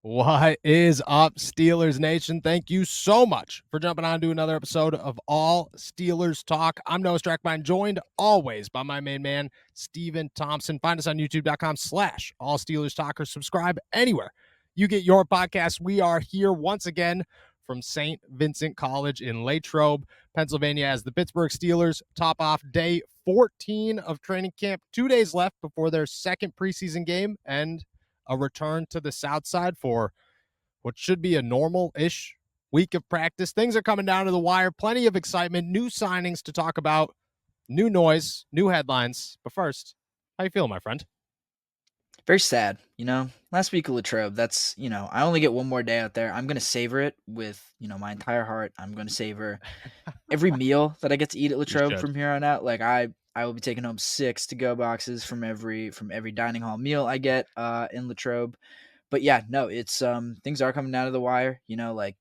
What is up, Steelers Nation? Thank you so much for jumping on to another episode of All Steelers Talk. I'm Noah Strackbine, joined always by my main man, Steven Thompson. Find us on youtube.com/All Steelers Talk or subscribe anywhere you get your podcast. We are here once again from St. Vincent College in Latrobe, Pennsylvania, as the Pittsburgh Steelers top off day 14 of training camp. 2 days left before their second preseason game and a return to the South Side for what should be a normal-ish week of practice. Things are coming down to the wire. Plenty of excitement, new signings to talk about, new noise, new headlines. But first, how you feeling, my friend? Very sad, last week of Latrobe, that's, I only get one more day out there. I'm going to savor it with, my entire heart. I'm going to savor every meal that I get to eat at You Latrobe should. from here on out. Like I will be taking home 6 to-go boxes from every dining hall meal I get in Latrobe. But yeah, no, it's things are coming down to the wire, like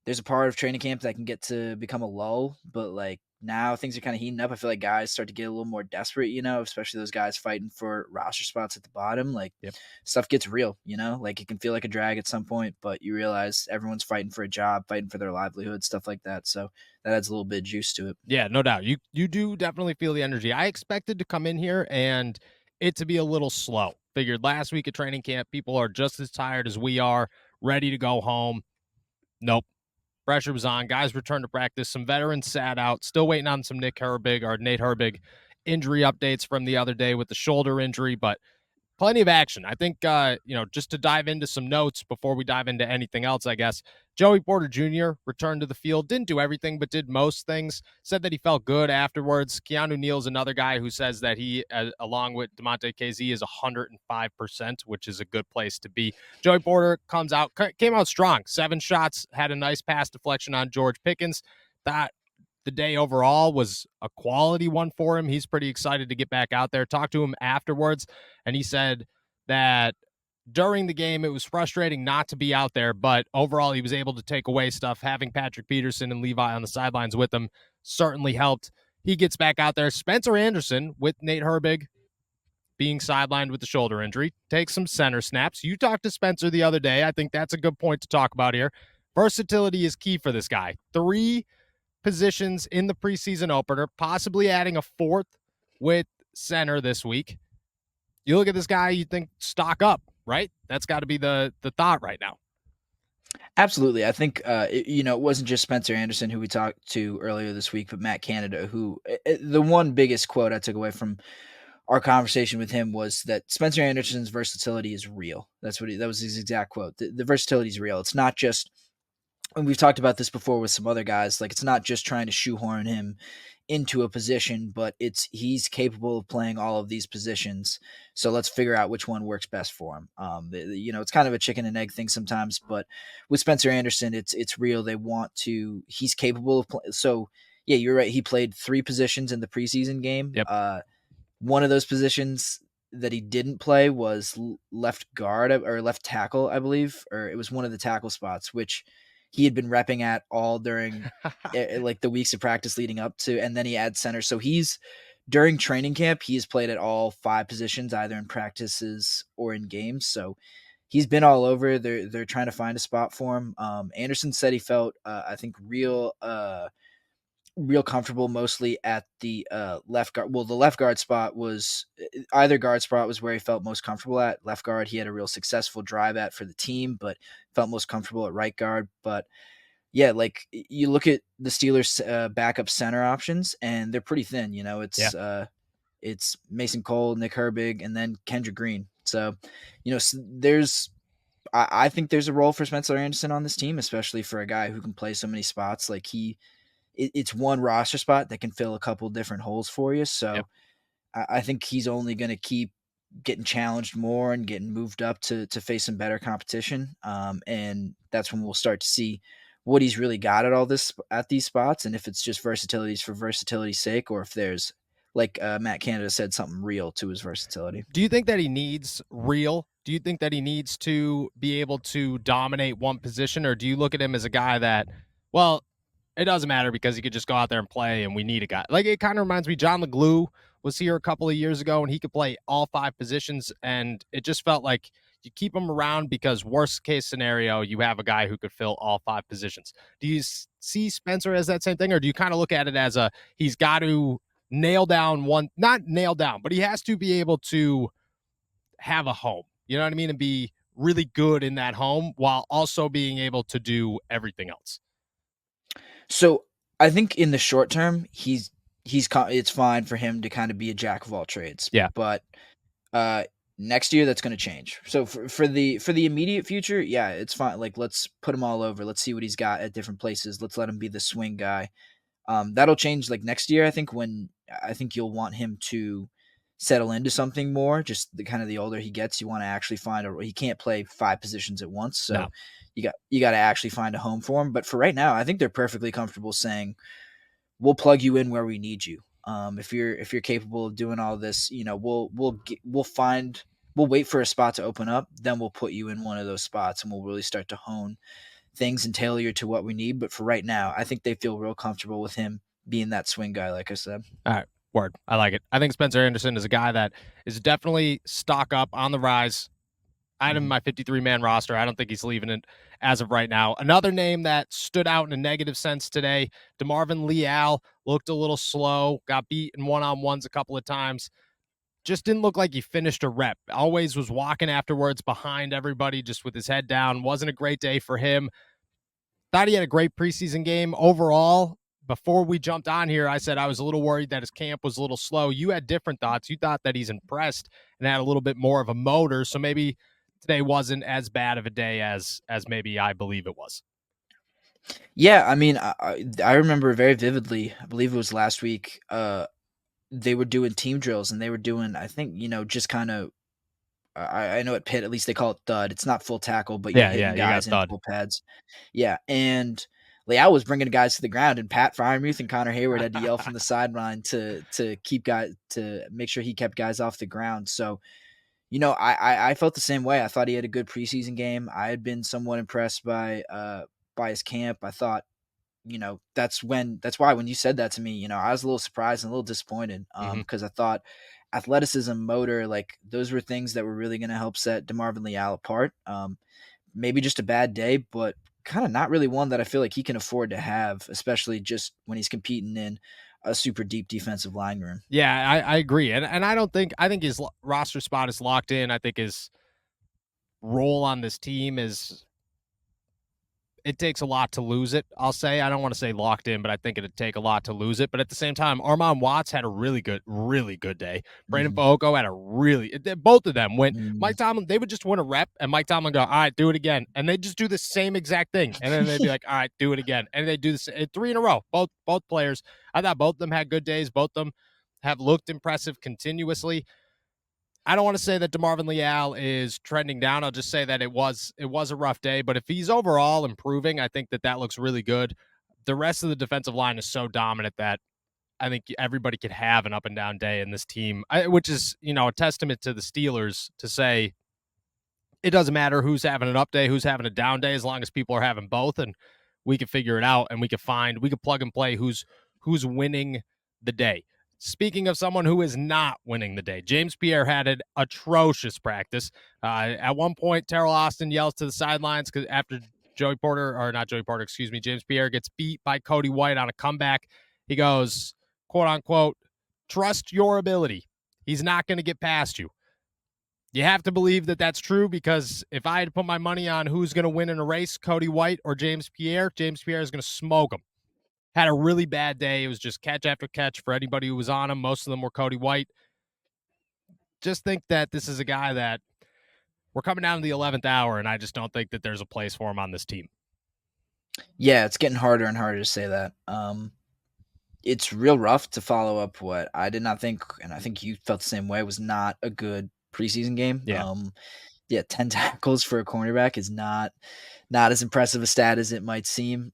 there's a part of training camp that can get to become a lull, but like now things are kind of heating up. I feel like guys start to get a little more desperate, especially those guys fighting for roster spots at the bottom. Like Yep. stuff gets real, like it can feel like a drag at some point, but you realize everyone's fighting for a job, fighting for their livelihood, stuff like that. So that adds a little bit of juice to it. Yeah, no doubt. You do definitely feel the energy. I expected to come in here and it to be a little slow. Figured last week at training camp, people are just as tired as we are, ready to go home. Nope. Pressure was on. Guys returned to practice. Some veterans sat out. Still waiting on some Nate Herbig injury updates from the other day with the shoulder injury, but plenty of action. I think, just to dive into some notes before we dive into anything else, I guess. Joey Porter Jr. returned to the field. Didn't do everything, but did most things. Said that he felt good afterwards. Keanu Neal's another guy who says that he, along with DeMonte KZ, is 105%, which is a good place to be. Joey Porter came out strong. 7 shots, had a nice pass deflection on George Pickens. That the day overall was a quality one for him. He's pretty excited to get back out there. Talked to him afterwards, and he said that during the game it was frustrating not to be out there, but overall he was able to take away stuff. Having Patrick Peterson and Levi on the sidelines with him certainly helped. He gets back out there. Spencer Anderson, with Nate Herbig being sidelined with the shoulder injury, takes some center snaps. You talked to Spencer the other day. I think that's a good point to talk about here. Versatility is key for this guy. 3 positions in the preseason opener, possibly adding a 4th with center this week. You look at this guy, you think stock up, right? That's got to be the thought right now. Absolutely. I think, it wasn't just Spencer Anderson who we talked to earlier this week, but Matt Canada, who the one biggest quote I took away from our conversation with him was that Spencer Anderson's versatility is real. That was his exact quote. The versatility is real. It's not just, and we've talked about this before with some other guys, like it's not just trying to shoehorn him into a position, but he's capable of playing all of these positions. So let's figure out which one works best for him. It's kind of a chicken and egg thing sometimes, but with Spencer Anderson, it's real. He's capable of playing. So yeah, you're right. He played 3 positions in the preseason game. Yep. One of those positions that he didn't play was left guard or left tackle, I believe, or it was one of the tackle spots, which he had been repping at all during like the weeks of practice leading up to, and then he adds center. So during training camp, he's played at all 5 positions, either in practices or in games. So he's been all over. They're trying to find a spot for him. Anderson said he felt, I think, real comfortable mostly at the left guard. Well, the left guard spot was either guard spot was where he felt most comfortable at. Left guard, he had a real successful drive at for the team, but felt most comfortable at right guard. But yeah, like you look at the Steelers' backup center options, and they're pretty thin. It's Mason Cole, Nick Herbig, and then Kendrick Green. So, I think there's a role for Spencer Anderson on this team, especially for a guy who can play so many spots. Like it's one roster spot that can fill a couple different holes for you. So Yep. I think he's only going to keep getting challenged more and getting moved up to face some better competition. And that's when we'll start to see what he's really got at these spots. And if it's just versatilities for versatility's sake, or if there's, like Matt Canada said, something real to his versatility. Do you think that he needs real? Do you think that he needs to be able to dominate one position, or do you look at him as a guy that, well, it doesn't matter because he could just go out there and play, and we need a guy. Like, it kind of reminds me, John LeGlue was here a couple of years ago, and he could play all 5 positions, and it just felt like you keep him around because worst case scenario, you have a guy who could fill all 5 positions. Do you see Spencer as that same thing, or do you kind of look at it as he's got to nail down one, not nail down, but he has to be able to have a home, you know what I mean, and be really good in that home while also being able to do everything else? So I think in the short term, it's fine for him to kind of be a jack of all trades, Yeah. but uh, next year that's going to change. So for the immediate future, yeah, it's fine. Like let's put him all over. Let's see what he's got at different places. Let's let him be the swing guy. That'll change like next year. I think you'll want him to settle into something more. Just the kind of the older he gets, you want to actually he can't play 5 positions at once. No. So you got to actually find a home for him. But for right now, I think they're perfectly comfortable saying we'll plug you in where we need you. If you're capable of doing all this, we'll wait for a spot to open up, then we'll put you in one of those spots, and we'll really start to hone things and tailor you to what we need. But for right now, I think they feel real comfortable with him being that swing guy, like I said. All right. Word. I like it. I think Spencer Anderson is a guy that is definitely stock up on the rise. I had him in Mhm. my 53-man roster. I don't think he's leaving it as of right now. Another name that stood out in a negative sense today, DeMarvin Leal, looked a little slow, got beat in one-on-ones a couple of times. Just didn't look like he finished a rep. Always was walking afterwards behind everybody, just with his head down. Wasn't a great day for him. Thought he had a great preseason game overall. Before we jumped on here, I said I was a little worried that his camp was a little slow. You had different thoughts. You thought that he's impressed and had a little bit more of a motor. So maybe today wasn't as bad of a day as maybe I believe it was. Yeah, I mean, I remember very vividly. I believe it was last week. They were doing team drills, and they were doing, I think, just kind of. I know at Pitt, at least they call it thud. It's not full tackle, but you're Yeah, yeah, hitting you got guys in thud. full pads. Yeah, and Leal was bringing guys to the ground, and Pat Fryermuth and Connor Hayward had to yell from the sideline to keep guys to make sure he kept guys off the ground. So I felt the same way. I thought he had a good preseason game. I had been somewhat impressed by his camp. I thought that's why when you said that to me, I was a little surprised and a little disappointed Hmm. because I thought athleticism, motor, like those were things that were really going to help set DeMarvin Leal apart. Maybe just a bad day, but kind of not really one that I feel like he can afford to have, especially just when he's competing in a super deep defensive line room. Yeah, I agree. And I think his roster spot is locked in. I think his role on this team is it takes a lot to lose it. I'll say I don't want to say locked in, but I think it'd take a lot to lose it. But at the same time, Armon Watts had a really good day. Brandon Mm-hmm. Fehoko had both of them went. Mm-hmm. Mike Tomlin, they would just win a rep, and Mike Tomlin go, all right, do it again, and they just do the same exact thing, and then they'd be like, all right, do it again, and they do this 3 in a row. Both players, I thought both of them had good days. Both of them have looked impressive continuously. I don't want to say that DeMarvin Leal is trending down. I'll just say that it was a rough day. But if he's overall improving, I think that looks really good. The rest of the defensive line is so dominant that I think everybody could have an up and down day in this team, which is a testament to the Steelers to say it doesn't matter who's having an up day, who's having a down day, as long as people are having both, and we can figure it out, and we can plug and play who's winning the day. Speaking of someone who is not winning the day, James Pierre had an atrocious practice. At one point, Terrell Austin yells to the sidelines because after James Pierre gets beat by Cody White on a comeback, he goes, quote unquote, trust your ability. He's not going to get past you. You have to believe that that's true because if I had to put my money on who's going to win in a race, Cody White or James Pierre is going to smoke him. Had a really bad day. It was just catch after catch for anybody who was on him. Most of them were Cody White. Just think that this is a guy that we're coming down to the 11th hour, and I just don't think that there's a place for him on this team. Yeah, it's getting harder and harder to say that. It's real rough to follow up what I did not think, and I think you felt the same way, was not a good preseason game. Yeah. Yeah, 10 tackles for a cornerback is not as impressive a stat as it might seem.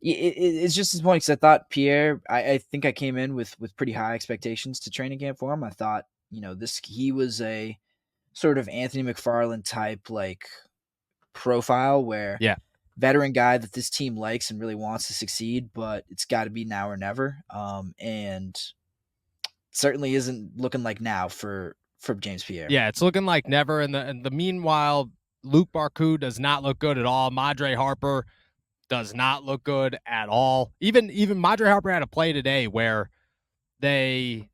It's just disappointing because I thought Pierre. I think I came in with pretty high expectations to training camp for him. I thought he was a sort of Anthony McFarland type like profile where Yeah. veteran guy that this team likes and really wants to succeed, but it's got to be now or never. And certainly isn't looking like now from James Pierre. Yeah, it's looking like never. And the meanwhile, Luke Barku does not look good at all. Madre Harper does not look good at all. Even Madre Harper had a play today where they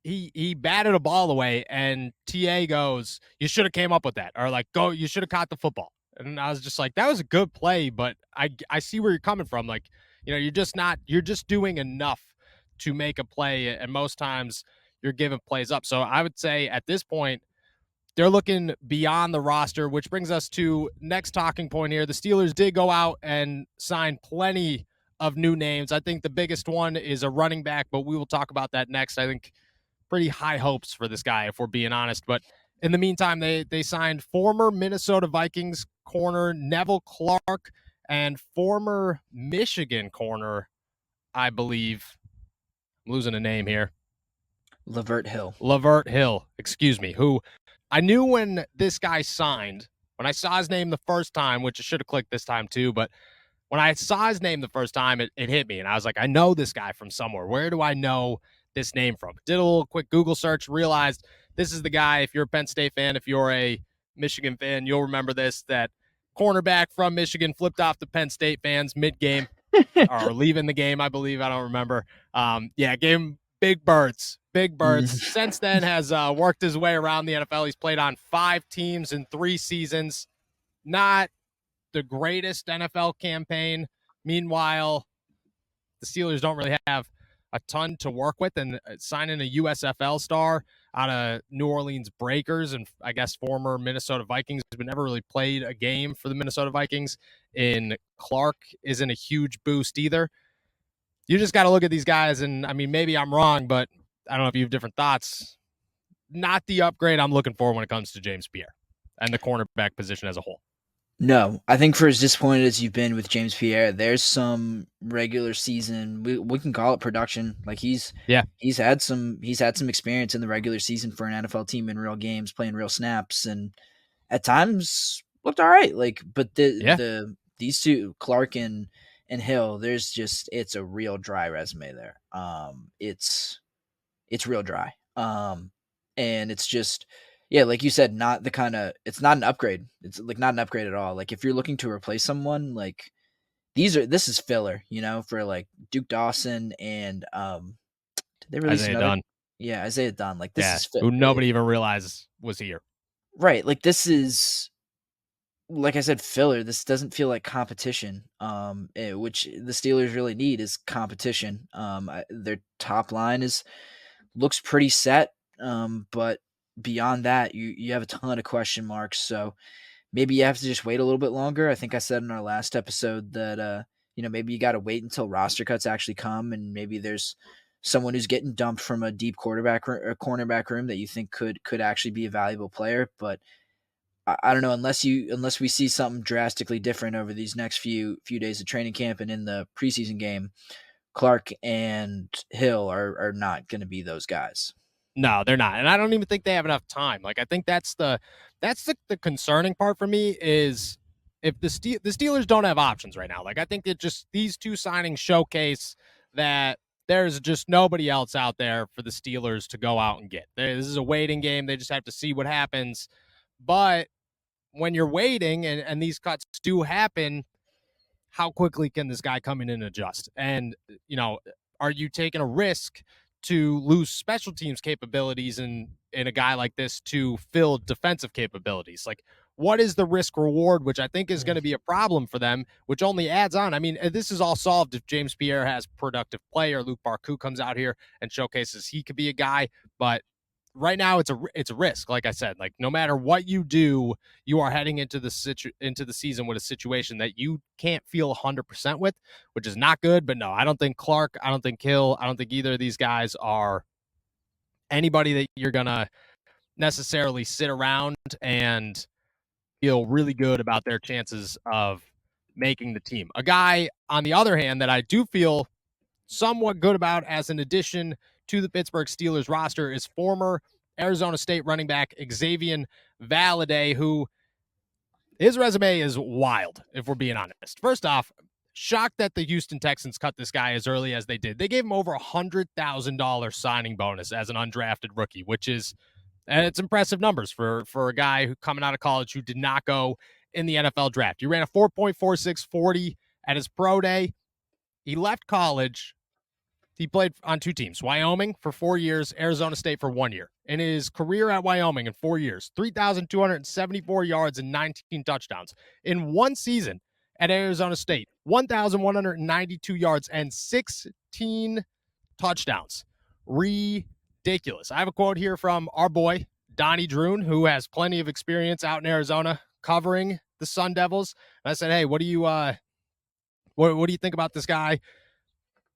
he batted a ball away and TA goes, "You should have came up with that," or like, "Go, you should have caught the football." And I was just like, "That was a good play," but I see where you're coming from. Like, you're just doing enough to make a play, and most times you're giving plays up. So I would say at this point they're looking beyond the roster, which brings us to next talking point here. The Steelers did go out and sign plenty of new names. I think the biggest one is a running back, but we will talk about that next. I think pretty high hopes for this guy, if we're being honest. But in the meantime, they signed former Minnesota Vikings corner Neville Clark and former Michigan corner, I believe. I'm losing a name here. Lavert Hill, excuse me, who I knew when this guy signed, when I saw his name the first time, which I should have clicked this time too, but when I saw his name the first time, it hit me. And I was like, I know this guy from somewhere. Where do I know this name from? Did a little quick Google search, realized this is the guy. If you're a Penn State fan, if you're a Michigan fan, you'll remember this, that cornerback from Michigan flipped off the Penn State fans mid-game or leaving the game, I believe. I don't remember. Yeah, gave him big birds. Since then has worked his way around the NFL. He's played on 5 teams in 3 seasons. Not the greatest NFL campaign. Meanwhile, the Steelers don't really have a ton to work with, and signing a USFL star out of New Orleans Breakers and I guess former Minnesota Vikings, but never really played a game for the Minnesota Vikings, in Clark isn't a huge boost either. You just got to look at these guys, and I mean, maybe I'm wrong, but I don't know if you have different thoughts. Not the upgrade I'm looking for when it comes to James Pierre and the cornerback position as a whole. No, I think for as disappointed as you've been with James Pierre, there's some regular season. We can call it production. Like he's had some experience in the regular season for an NFL team in real games, playing real snaps, and at times looked all right. Like, but these two, Clark and Hill, it's a real dry resume there. It's real dry. And it's just, yeah, like you said, it's not an upgrade. It's like not an upgrade at all. Like if you're looking to replace someone, like this is filler, for like Duke Dawson and did they release Isaiah another? Dunn. Yeah, Isaiah Dunn. Like this is who nobody even realized was here. Right. Like this is, like I said, filler. This doesn't feel like competition. Which the Steelers really need is competition. Their top line looks pretty set. But beyond that, you have a ton of question marks. So maybe you have to just wait a little bit longer. I think I said in our last episode that maybe you got to wait until roster cuts actually come, and maybe there's someone who's getting dumped from a deep cornerback room that you think could actually be a valuable player. But I don't know, unless we see something drastically different over these next few days of training camp and in the preseason game, Clark and Hill are not going to be those guys. No, they're not. And I don't even think they have enough time. Like, I think that's the concerning part for me is if the Steelers don't have options right now. Like, I think that just these 2 signings showcase that there's just nobody else out there for the Steelers to go out and get. This is a waiting game. They just have to see what happens. But when you're waiting and these cuts do happen, how quickly can this guy come in and adjust? And, are you taking a risk to lose special teams capabilities in a guy like this to fill defensive capabilities? Like, what is the risk reward, which I think is going to be a problem for them, which only adds on. I mean, this is all solved if James Pierre has productive play or Luke Barku comes out here and showcases he could be a guy. But right now it's a risk. Like I said, like no matter what you do, you are heading into the season with a situation that you can't feel 100% with, which is not good. But no, I don't think Clark, I don't think Hill, I don't think either of these guys are anybody that you're gonna necessarily sit around and feel really good about their chances of making the team. A guy, on the other hand, that I do feel somewhat good about as an addition to the Pittsburgh Steelers roster is former Arizona State running back Xavian Valade, who his resume is wild, if we're being honest. First off, shocked that the Houston Texans cut this guy as early as they did. They gave him over $100,000 signing bonus as an undrafted rookie, which is And it's impressive numbers for a guy who coming out of college who did not go in the NFL draft. He ran a 4.46 40 at his pro day. He left college. He played on two teams, Wyoming for 4 years, Arizona State for 1 year. In his career at Wyoming in 4 years, 3,274 yards and 19 touchdowns. In one season at Arizona State, 1,192 yards and 16 touchdowns. Ridiculous. I have a quote here from our boy, Donnie Droon, who has plenty of experience out in Arizona covering the Sun Devils. And I said, hey, what do you think about this guy?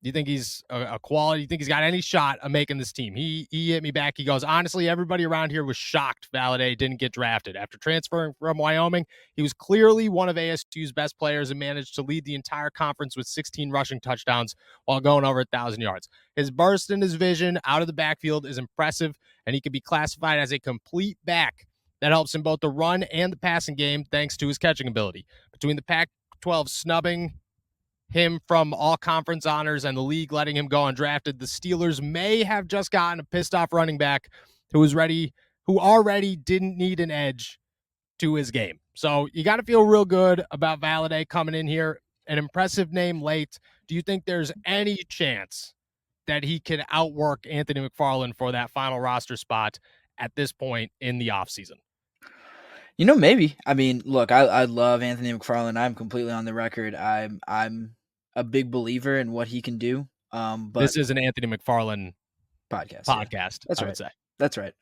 Do you think he's a quality? Do you think he's got any shot of making this team? He hit me back. He goes, honestly, everybody around here was shocked Valade didn't get drafted. After transferring from Wyoming, he was clearly one of ASU's best players and managed to lead the entire conference with 16 rushing touchdowns while going over 1,000 yards. His burst and his vision out of the backfield is impressive, and he could be classified as a complete back that helps in both the run and the passing game thanks to his catching ability. Between the Pac-12 snubbing him from all conference honors and the league letting him go undrafted, the Steelers may have just gotten a pissed off running back who already didn't need an edge to his game. So you got to feel real good about Valade coming in here. An impressive name late. Do you think there's any chance that he can outwork Anthony McFarland for that final roster spot at this point in the offseason? Maybe. I mean, look, I love Anthony McFarland. I'm completely on the record. I'm a big believer in what he can do. But this is an Anthony McFarland podcast. Yeah. That's I right. would say. That's right.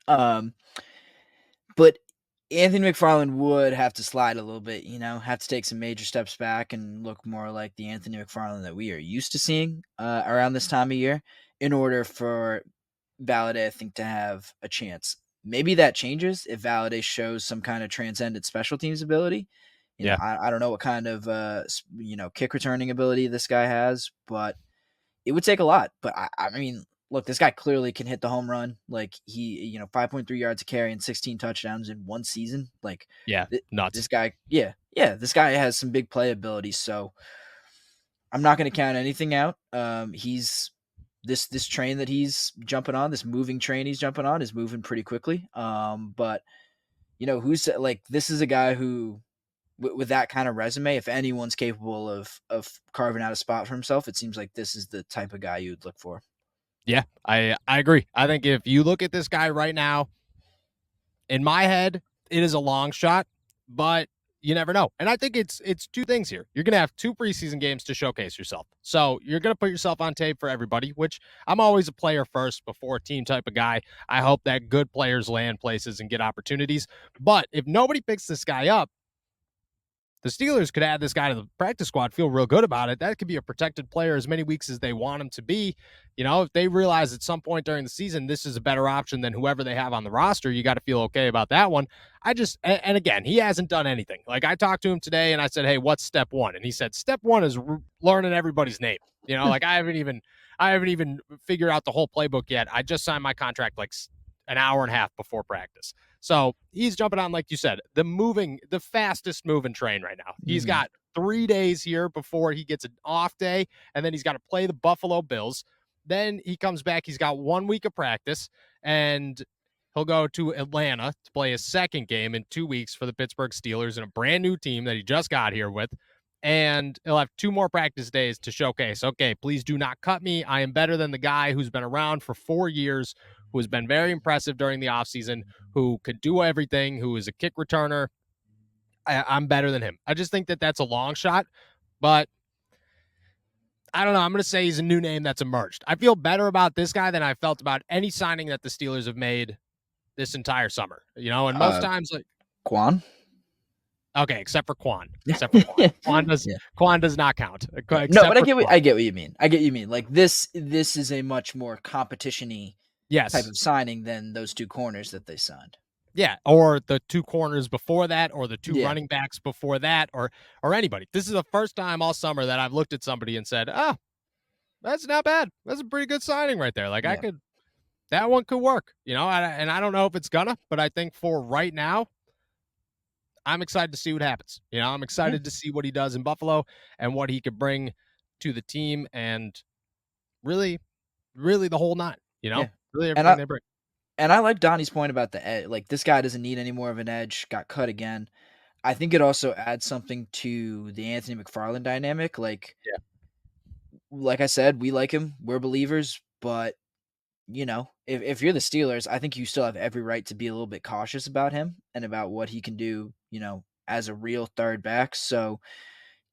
But Anthony McFarland would have to slide a little bit, have to take some major steps back and look more like the Anthony McFarland that we are used to seeing around this time of year in order for Valade, I think, to have a chance. Maybe that changes if Valade shows some kind of transcendent special teams ability. I don't know what kind of kick returning ability this guy has, but it would take a lot. But I mean, look, this guy clearly can hit the home run. Like he, 5.3 yards a carry and 16 touchdowns in one season. Like nuts. This guy, this guy has some big playability. So I'm not going to count anything out. He's this train that he's jumping on, this moving train he's jumping on, is moving pretty quickly. But who's like, this is a guy who, with that kind of resume, if anyone's capable of carving out a spot for himself, it seems like this is the type of guy you'd look for. Yeah, I agree. I think if you look at this guy right now, in my head, it is a long shot, but you never know. And I think it's two things here. You're going to have 2 preseason games to showcase yourself. So you're going to put yourself on tape for everybody, which I'm always a player first before a team type of guy. I hope that good players land places and get opportunities. But if nobody picks this guy up, the Steelers could add this guy to the practice squad, feel real good about it. That could be a protected player as many weeks as they want him to be. If they realize at some point during the season this is a better option than whoever they have on the roster, you got to feel okay about that one. And again, he hasn't done anything. Like, I talked to him today and I said, hey, what's step 1? And he said, step 1 is learning everybody's name. Like I haven't even figured out the whole playbook yet. I just signed my contract like an hour and a half before practice. So he's jumping on, like you said, the fastest moving train right now. He's got 3 days here before he gets an off day, and then he's got to play the Buffalo Bills. Then he comes back. He's got 1 week of practice, and he'll go to Atlanta to play his second game in 2 weeks for the Pittsburgh Steelers and a brand new team that he just got here with. And he'll have 2 more practice days to showcase, okay, please do not cut me. I am better than the guy who's been around for 4 years, who has been very impressive during the offseason, who could do everything, who is a kick returner. I'm better than him. I just think that that's a long shot, but I don't know. I'm going to say he's a new name that's emerged. I feel better about this guy than I felt about any signing that the Steelers have made this entire summer. And most times, like Quan. Okay, except for Quan. Quan does not count. No, but I get what you mean. Like this is a much more competition-y type of signing than those 2 corners that they signed. Yeah, or the 2 corners before that, or the 2 running backs before that, or anybody. This is the first time all summer that I've looked at somebody and said, "Oh, that's not bad. That's a pretty good signing right there." Like that one could work. And I don't know if it's gonna, but I think for right now, I'm excited to see what happens. I'm excited to see what he does in Buffalo and what he could bring to the team, and really, really the whole nine. Really everything they bring. And I like Donnie's point about the edge. Like, this guy doesn't need any more of an edge. Got cut again. I think it also adds something to the Anthony McFarland dynamic. Like I said, we like him. We're believers, but if you're the Steelers, I think you still have every right to be a little bit cautious about him and about what he can do, as a real third back. So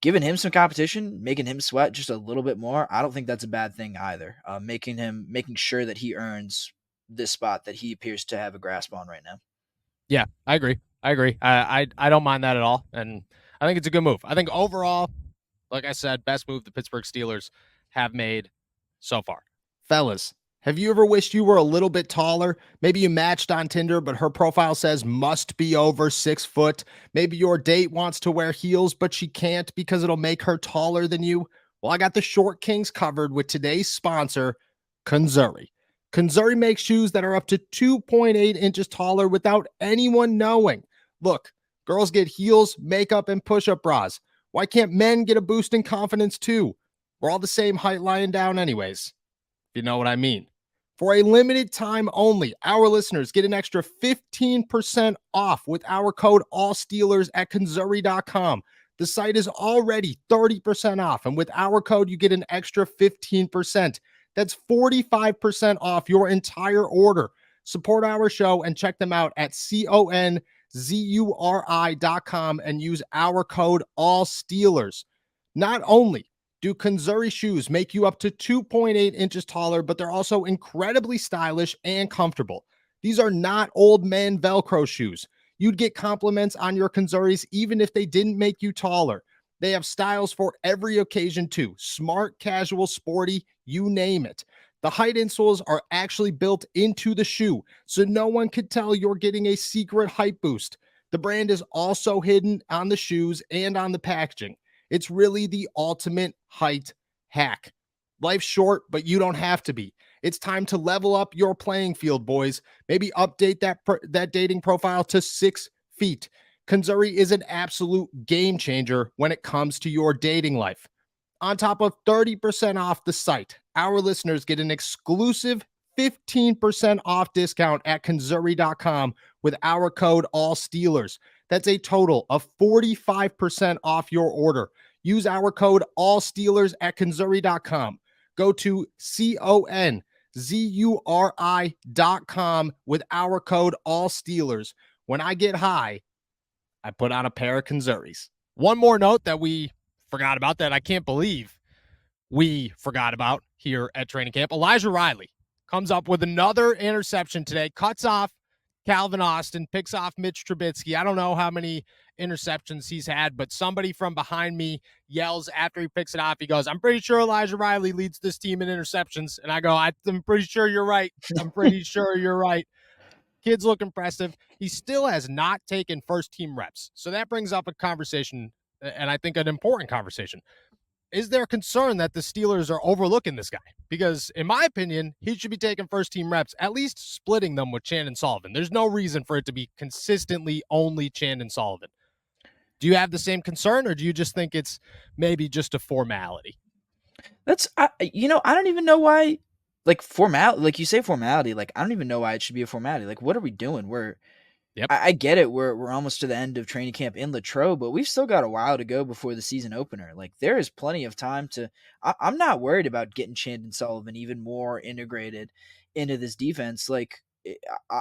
giving him some competition, making him sweat just a little bit more, I don't think that's a bad thing either. Making sure that he earns this spot that he appears to have a grasp on right now. Yeah, I agree. I agree. I don't mind that at all, and I think it's a good move. I think overall, like I said, best move the Pittsburgh Steelers have made so far. Fellas, have you ever wished you were a little bit taller? Maybe you matched on Tinder, but her profile says must be over 6 foot. Maybe your date wants to wear heels, but she can't because it'll make her taller than you. Well, I got the short kings covered with today's sponsor, Kanzuri. Kanzuri makes shoes that are up to 2.8 inches taller without anyone knowing. Look, girls get heels, makeup, and push-up bras. Why can't men get a boost in confidence too? We're all the same height lying down anyways, if you know what I mean. For a limited time only, our listeners get an extra 15% off with our code ALLSteelers at Kanzuri.com. The site is already 30% off, and with our code, you get an extra 15%. That's 45% off your entire order. Support our show and check them out at CONZURI.com and use our code ALLSteelers. Not only do Kanzuri shoes make you up to 2.8 inches taller, but they're also incredibly stylish and comfortable. These are not old man Velcro shoes. You'd get compliments on your Kanzuris even if they didn't make you taller. They have styles for every occasion too. Smart, casual, sporty, you name it. The height insoles are actually built into the shoe, so no one could tell you're getting a secret height boost. The brand is also hidden on the shoes and on the packaging. It's really the ultimate height hack. Life's short, but you don't have to be. It's time to level up your playing field, boys. Maybe update that dating profile to 6 feet. Kanzuri is an absolute game changer when it comes to your dating life. On top of 30% off the site, our listeners get an exclusive 15% off discount at Kanzuri.com with our code ALLSteelers. That's a total of 45% off your order. Use our code ALLSteelers at Kanzuri.com. Go to CONZURI.com with our code ALLSteelers. When I get high, I put on a pair of Kanzuris. One more note that we forgot about that I can't believe we forgot about here at training camp. Elijah Riley comes up with another interception today, cuts off Calvin Austin, picks off Mitch Trubisky. I don't know how many interceptions he's had, but somebody from behind me yells after he picks it off. He goes, I'm pretty sure Elijah Riley leads this team in interceptions. And I go, I'm pretty sure you're right. I'm pretty sure you're right. Kids look impressive. He still has not taken first team reps. So that brings up a conversation, and I think an important conversation. Is there concern that the Steelers are overlooking this guy? Because in my opinion, he should be taking first team reps, at least splitting them with Chandon Sullivan. There's no reason for it to be consistently only Chandon Sullivan. Do you have the same concern, or do you just think it's maybe just a formality? I don't even know why, like you say formality, like I don't even know why it should be a formality. Like, what are we doing? Yep. I get it. We're almost to the end of training camp in Latrobe, but we've still got a while to go before the season opener. Like, there is plenty of time to. I'm not worried about getting Chandon Sullivan even more integrated into this defense. Like,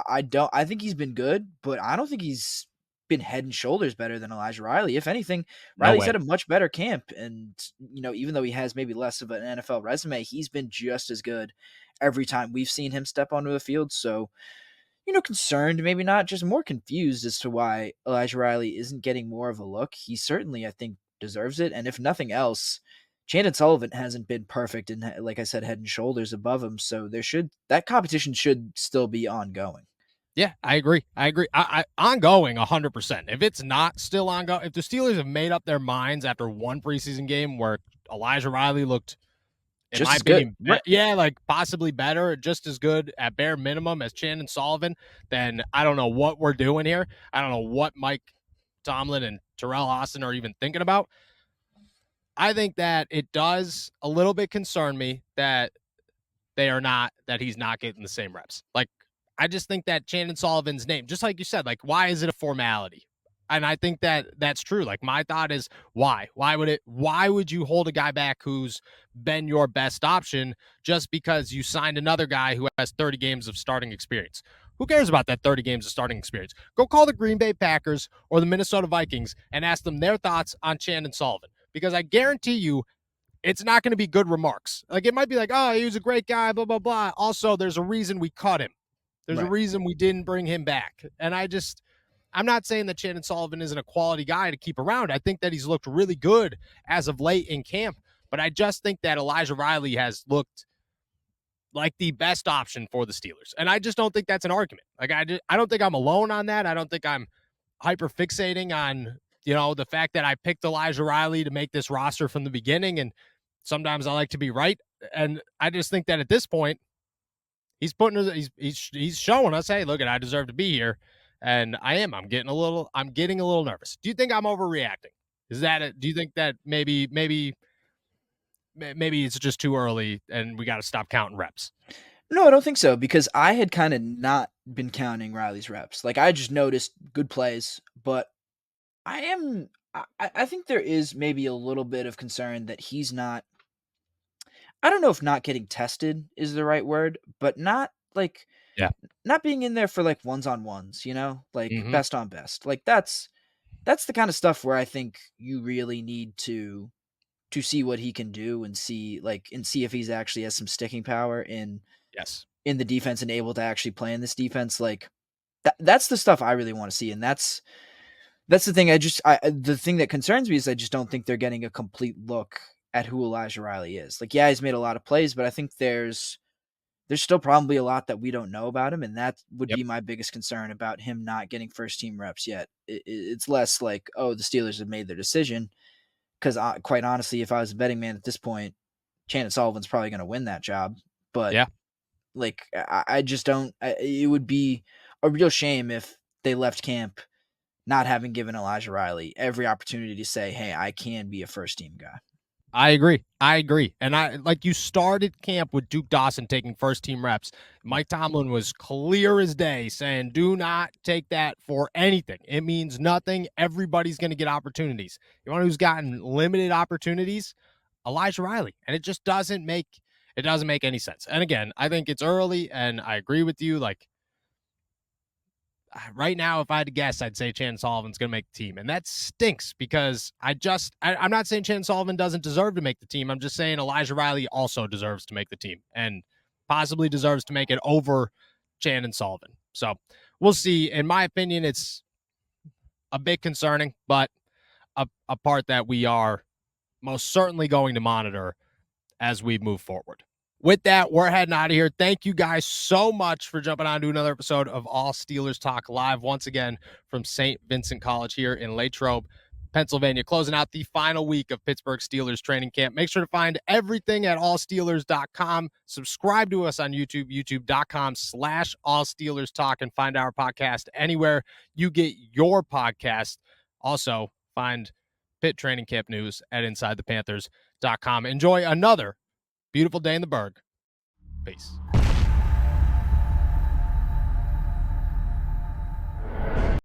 I don't. I think he's been good, but I don't think he's been head and shoulders better than Elijah Riley. If anything, No Riley's way. had a much better camp, and even though he has maybe less of an NFL resume, he's been just as good every time we've seen him step onto the field. So concerned, maybe not, just more confused as to why Elijah Riley isn't getting more of a look. He certainly, I think, deserves it. And if nothing else, Chandon Sullivan hasn't been perfect and, like I said, head and shoulders above him. So that competition should still be ongoing. Yeah, I agree. I ongoing 100%. If it's not still ongoing, if the Steelers have made up their minds after one preseason game where Elijah Riley looked, in Just my as good. opinion, yeah, like possibly better, just as good at bare minimum as Chandon Sullivan, then I don't know what we're doing here. I don't know what Mike Tomlin and Terrell Austin are even thinking about. I think that it does a little bit concern me that he's not getting the same reps. Like, I just think that Chandon Sullivan's name, just like you said, like, why is it a formality? And I think that that's true. Like, my thought is, why? Why would you hold a guy back who's been your best option just because you signed another guy who has 30 games of starting experience? Who cares about that 30 games of starting experience? Go call the Green Bay Packers or the Minnesota Vikings and ask them their thoughts on Chandon Sullivan, because I guarantee you it's not going to be good remarks. Like, it might be like, oh, he was a great guy, blah, blah, blah. Also, there's a reason we cut him. There's a Right. reason we didn't bring him back. And I'm not saying that Chandon Sullivan isn't a quality guy to keep around. I think that he's looked really good as of late in camp, but I just think that Elijah Riley has looked like the best option for the Steelers. And I just don't think that's an argument. Like, I don't think I'm alone on that. I don't think I'm hyper fixating on, the fact that I picked Elijah Riley to make this roster from the beginning. And sometimes I like to be right. And I just think that at this point, he's showing us, hey, look, I deserve to be here. And I am. I'm getting a little nervous. Do you think I'm overreacting? Do you think that maybe it's just too early and we got to stop counting reps? No, I don't think so, because I had kind of not been counting Riley's reps. Like, I just noticed good plays, but I think there is maybe a little bit of concern that he's not. I don't know if not getting tested is the right word, but not like Yeah. not being in there for like ones on ones, like Mm-hmm. best on best. Like that's the kind of stuff where I think you really need to see what he can do and see if he's actually has some sticking power Yes. in the defense and able to actually play in this defense. Like that's the stuff I really want to see, and that's the thing. The thing that concerns me is I just don't think they're getting a complete look at who Elijah Riley is. Like, yeah, he's made a lot of plays, but I think there's still probably a lot that we don't know about him, and that would Yep. be my biggest concern about him not getting first team reps yet. It's less like, oh, the Steelers have made their decision, because quite honestly, if I was a betting man at this point, Chandon Sullivan's probably going to win that job. But Yeah. like, I just don't. It would be a real shame if they left camp not having given Elijah Riley every opportunity to say, "Hey, I can be a first team guy." I agree. And you started camp with Duke Dawson taking first team reps. Mike Tomlin was clear as day saying, do not take that for anything. It means nothing. Everybody's going to get opportunities. You want who's gotten limited opportunities? Elijah Riley. And it just doesn't make any sense. And again, I think it's early, and I agree with you. Like, right now, if I had to guess, I'd say Chandon Sullivan's going to make the team. And that stinks, because I'm not saying Chandon Sullivan doesn't deserve to make the team. I'm just saying Elijah Riley also deserves to make the team, and possibly deserves to make it over Chandon Sullivan. So we'll see. In my opinion, it's a bit concerning, but a part that we are most certainly going to monitor as we move forward. With that, we're heading out of here. Thank you guys so much for jumping on to another episode of All Steelers Talk Live, once again from St. Vincent College here in Latrobe, Pennsylvania, closing out the final week of Pittsburgh Steelers training camp. Make sure to find everything at allsteelers.com. Subscribe to us on YouTube, youtube.com/allsteelerstalk, and find our podcast anywhere you get your podcast. Also, find Pitt training camp news at InsideThePanthers.com. Enjoy another beautiful day in the Berg. Peace.